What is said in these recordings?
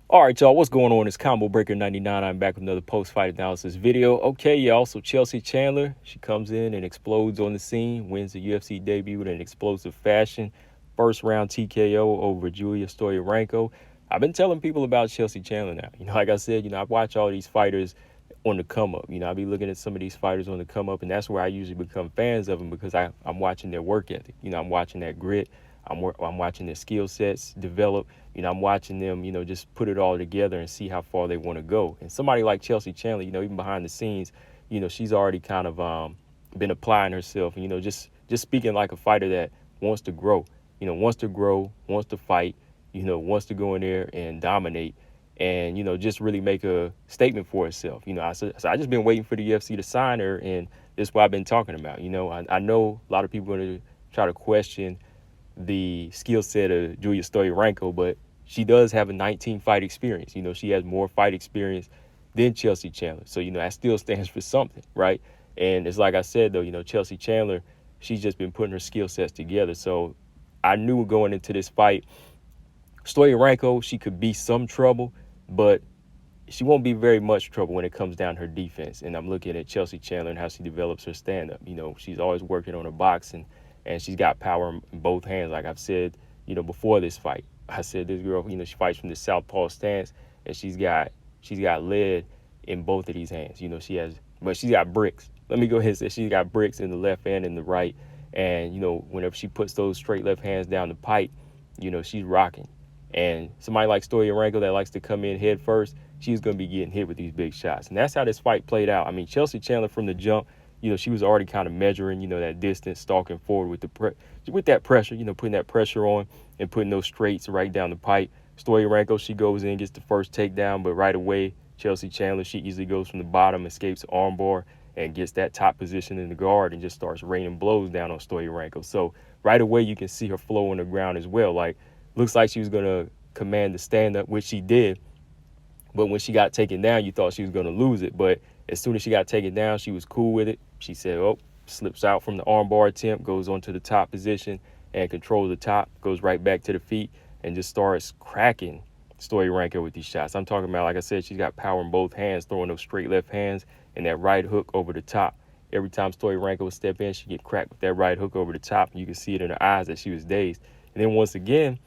All right, y'all, what's going on? It's Combo Breaker 99. I'm back with another post-fight analysis video. Okay, y'all, so Chelsea Chandler, she comes in and explodes on the scene, wins the UFC debut in an explosive fashion. First round TKO over Julija Stoliarenko. I've been telling people about Chelsea Chandler now. Like I said, I watch all these fighters on the come up. I be looking at some of these fighters on the come up, and that's where I usually become fans of them because I'm watching their work ethic. I'm watching that grit. I'm watching their skill sets develop. I'm watching them, just put it all together and see how far they want to go. And somebody like Chelsea Chandler, even behind the scenes, she's already kind of been applying herself. Just speaking like a fighter that wants to grow. Wants to fight. Wants to go in there and dominate. And just really make a statement for herself. So I just been waiting for the UFC to sign her, and this is what I've been talking about. I know a lot of people are going to try to question the skill set of Julija Stoliarenko, but she does have a 19 fight experience. She has more fight experience than Chelsea Chandler. So, that still stands for something, right? And it's like I said, though, Chelsea Chandler, she's just been putting her skill sets together. So I knew going into this fight, Stoliarenko, she could be some trouble, but she won't be very much trouble when it comes down to her defense. And I'm looking at Chelsea Chandler and how she develops her stand-up. She's always working on her boxing, and she's got power in both hands. Like I've said, before this fight, I said this girl, she fights from the southpaw stance, and she's got lead in both of these hands. But she's got bricks. Let me go ahead and say she's got bricks in the left hand and the right. And, whenever she puts those straight left hands down the pipe, she's rocking. And somebody like Stoliarenko that likes to come in head first, she's going to be getting hit with these big shots. And that's how this fight played out. I mean, Chelsea Chandler from the jump, she was already kind of measuring, that distance, stalking forward with that pressure, putting that pressure on and putting those straights right down the pipe. Stoliarenko, she goes in, gets the first takedown, but right away, Chelsea Chandler, she easily goes from the bottom, escapes the armbar, and gets that top position in the guard and just starts raining blows down on Stoliarenko. So right away, you can see her flow on the ground as well. Like, looks like she was going to command the stand-up, which she did. But when she got taken down, you thought she was going to lose it. But as soon as she got taken down, she was cool with it. She said, slips out from the armbar attempt, goes on to the top position and controls the top, goes right back to the feet and just starts cracking Stoliarenko with these shots. I'm talking about, like I said, she's got power in both hands, throwing those straight left hands and that right hook over the top. Every time Stoliarenko would step in, she'd get cracked with that right hook over the top. And you can see it in her eyes that she was dazed. And then once again,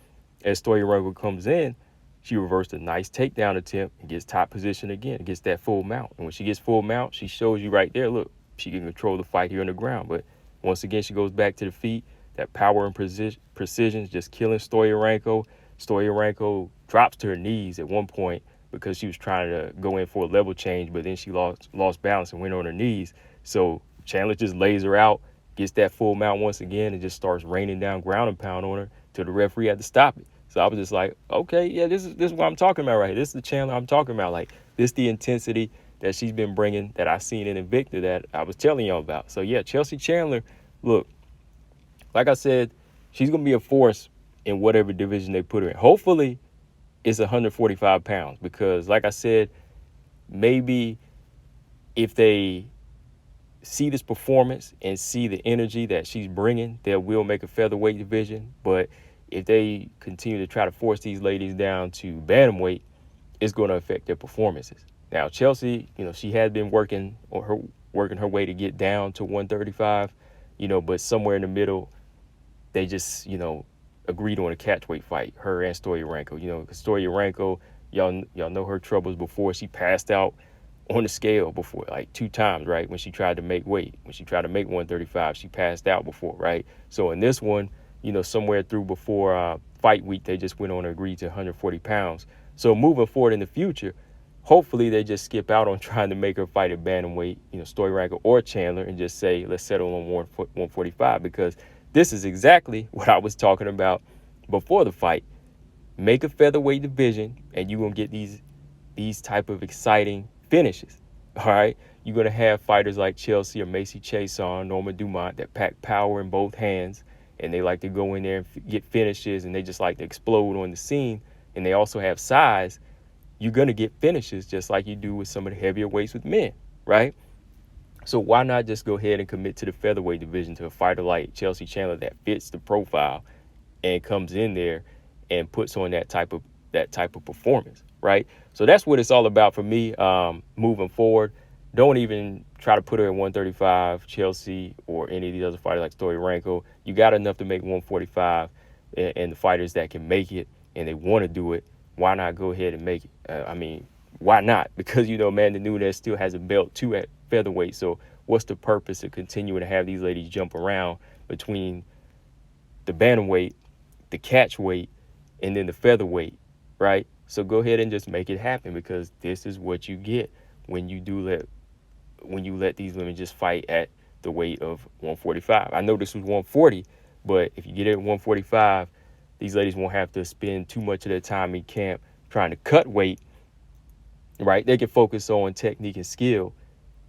as Stoliarenko comes in, she reversed a nice takedown attempt and gets top position again. It gets that full mount. And when she gets full mount, she shows you right there, look, she can control the fight here on the ground. But once again, she goes back to the feet. That power and precision is just killing Stoliarenko. Stoliarenko drops to her knees at one point because she was trying to go in for a level change, but then she lost balance and went on her knees. So Chandler just lays her out, gets that full mount once again, and just starts raining down ground and pound on her till the referee had to stop it. So I was just like, okay, yeah, this is what I'm talking about right here. This is the Chandler I'm talking about. Like, this the intensity that she's been bringing that I seen in Invicta that I was telling y'all about. So, yeah, Chelsea Chandler, look, like I said, she's going to be a force in whatever division they put her in. Hopefully, it's 145 pounds because, like I said, maybe if they see this performance and see the energy that she's bringing, they will make a featherweight division. But if they continue to try to force these ladies down to bantamweight, it's going to affect their performances. Now, Chelsea, she had been working her way to get down to 135, but somewhere in the middle, they just, agreed on a catchweight fight, her and Stoliarenko. Because Stoliarenko, y'all know her troubles before. She passed out on the scale before, like 2 times, right? When she tried to make weight. When she tried to make 135, she passed out before, right? So in this one, somewhere through before fight week, they just went on to agree to 140 pounds. So moving forward in the future, hopefully they just skip out on trying to make her fight at bantamweight, Stoliarenko or Chandler, and just say, let's settle on 145, because this is exactly what I was talking about before the fight. Make a featherweight division, and you're going to get these type of exciting finishes, all right? You're going to have fighters like Chelsea or Macy Chiasson, Norma Dumont that pack power in both hands, and they like to go in there and get finishes, and they just like to explode on the scene, and they also have size. You're going to get finishes just like you do with some of the heavier weights with men, right? So why not just go ahead and commit to the featherweight division to a fighter like Chelsea Chandler that fits the profile and comes in there and puts on that type of performance, right? So that's what it's all about for me moving forward. Don't even try to put her at 135, Chelsea, or any of these other fighters like Stoliarenko. You got enough to make 145, and the fighters that can make it and they want to do it, why not go ahead and make it? I mean, why not? Because, you know, Amanda Nunes still has a belt too at featherweight. So what's the purpose of continuing to have these ladies jump around between the bantamweight, the catchweight, and then the featherweight, right? So go ahead and just make it happen, because this is what you get when you let these women just fight at the weight of 145. I know this was 140, but if you get it at 145, these ladies won't have to spend too much of their time in camp trying to cut weight, right? They can focus on technique and skill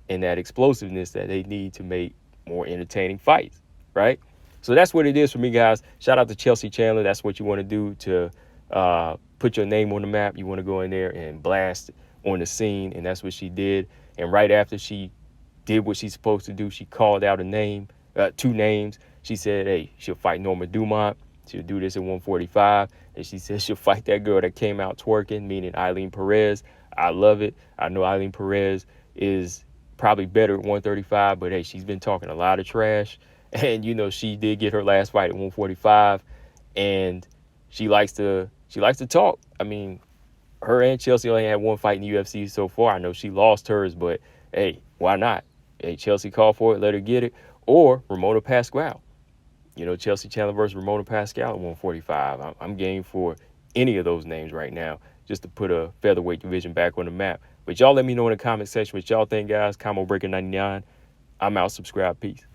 and that explosiveness that they need to make more entertaining fights, right? So that's what it is for me, guys. Shout out to Chelsea Chandler. That's what you want to do to put your name on the map. You want to go in there and blast on the scene, and that's what she did. And right after she did what she's supposed to do, she called out two names. She said, hey, she'll fight Norma Dumont. She'll do this at 145. And she said she'll fight that girl that came out twerking, meaning Eileen Perez. I love it. I know Eileen Perez is probably better at 135, but hey, she's been talking a lot of trash. And, you know, she did get her last fight at 145, and she likes to talk. I mean, her and Chelsea only had one fight in the UFC so far. I know she lost hers, but hey, why not? Hey, Chelsea called for it, let her get it. Or Ramona Pasquale. You know, Chelsea Chandler versus Ramona Pasquale at 145. I'm game for any of those names right now, just to put a featherweight division back on the map. But y'all let me know in the comment section what y'all think, guys. Combo Breaker 99. I'm out. Subscribe. Peace.